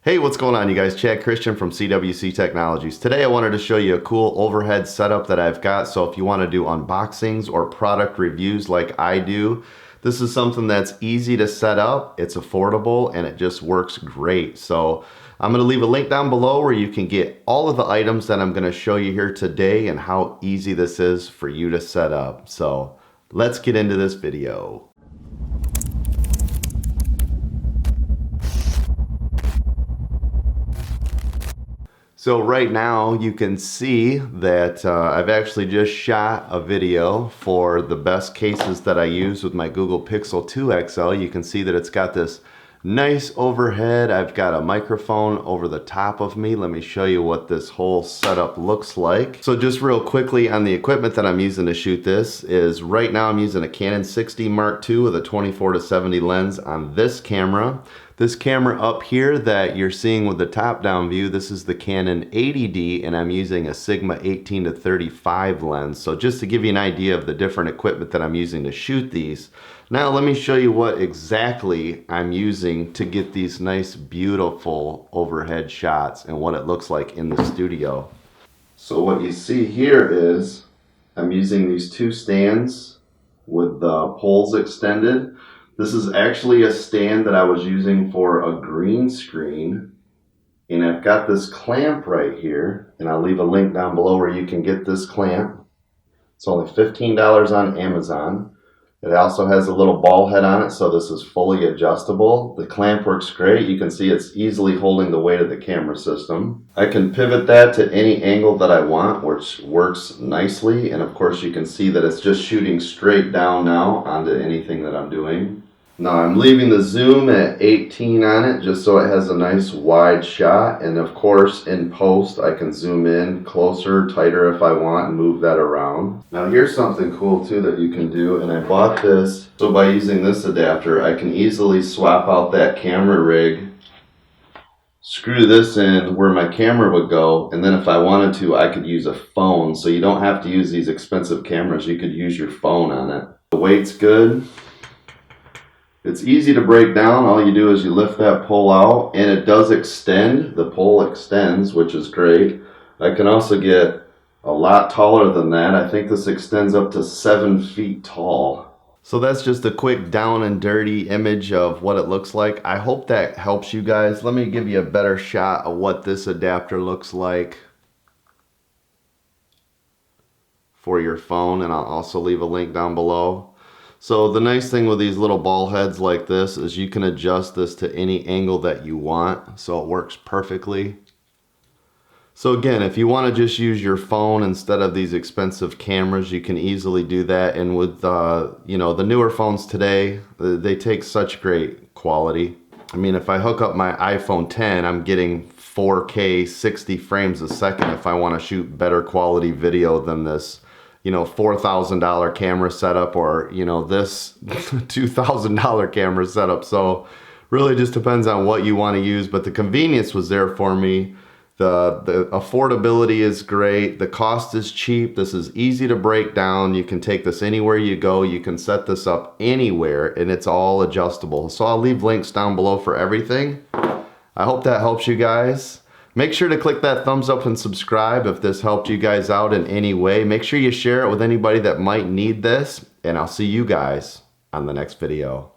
Hey, what's going on, you guys? Chad Christian from CWC Technologies. Today I wanted to show you a cool overhead setup that I've got. So if you want to do unboxings or product reviews like I do, this is something that's easy to set up, it's affordable, and it just works great. So I'm going to leave a link down below where you can get all of the items that I'm going to show you here today and how easy this is for you to set up. So let's get into this video. So right now you can see that I've actually just shot a video for the best cases that I use with my Google Pixel 2 XL. You can see that it's got this nice overhead. I've got a microphone over the top of me. Let me show you what this whole setup looks like. So just real quickly on the equipment that I'm using to shoot this is right now I'm using a Canon 6D Mark II with a 24-70 lens on this camera. This camera up here that you're seeing with the top-down view, this is the Canon 80D, and I'm using a Sigma 18-35 lens. So just to give you an idea of the different equipment that I'm using to shoot these. Now let me show you what exactly I'm using to get these nice, beautiful overhead shots and what it looks like in the studio. So what you see here is I'm using these two stands with the poles extended. This is actually a stand that I was using for a green screen, and I've got this clamp right here, and I'll leave a link down below where you can get this clamp. It's only $15 on Amazon. It also has a little ball head on it, so this is fully adjustable. The clamp works great. You can see it's easily holding the weight of the camera system. I can pivot that to any angle that I want, which works nicely, and of course you can see that it's just shooting straight down now onto anything that I'm doing. Now I'm leaving the zoom at 18 on it just so it has a nice wide shot, and of course in post I can zoom in closer, tighter if I want, and move that around. Now here's something cool too that you can do, and I bought this, so by using this adapter I can easily swap out that camera rig, screw this in where my camera would go, and then if I wanted to I could use a phone, so you don't have to use these expensive cameras, you could use your phone on it. The weight's good. It's easy to break down. All you do is you lift that pole out, and it does extend. The pole extends, which is great. I can also get a lot taller than that. I think this extends up to 7 feet tall. So that's just a quick down and dirty image of what it looks like. I hope that helps you guys. Let me give you a better shot of what this adapter looks like for your phone, and I'll also leave a link down below. So the nice thing with these little ball heads like this is you can adjust this to any angle that you want, so it works perfectly. So again, if you want to just use your phone instead of these expensive cameras, you can easily do that. And with you know, the newer phones today, they take such great quality. I mean, if I hook up my iPhone 10, I'm getting 4K 60 frames a second if I want to shoot better quality video than this, you know, $4,000 camera setup, or, you know, this $2,000 camera setup. So really just depends on what you want to use, but the convenience was there for me. The affordability is great. The cost is cheap. This is easy to break down. You can take this anywhere you go. You can set this up anywhere, and it's all adjustable. So I'll leave links down below for everything. I hope that helps you guys. Make sure to click that thumbs up and subscribe if this helped you guys out in any way. Make sure you share it with anybody that might need this, and I'll see you guys on the next video.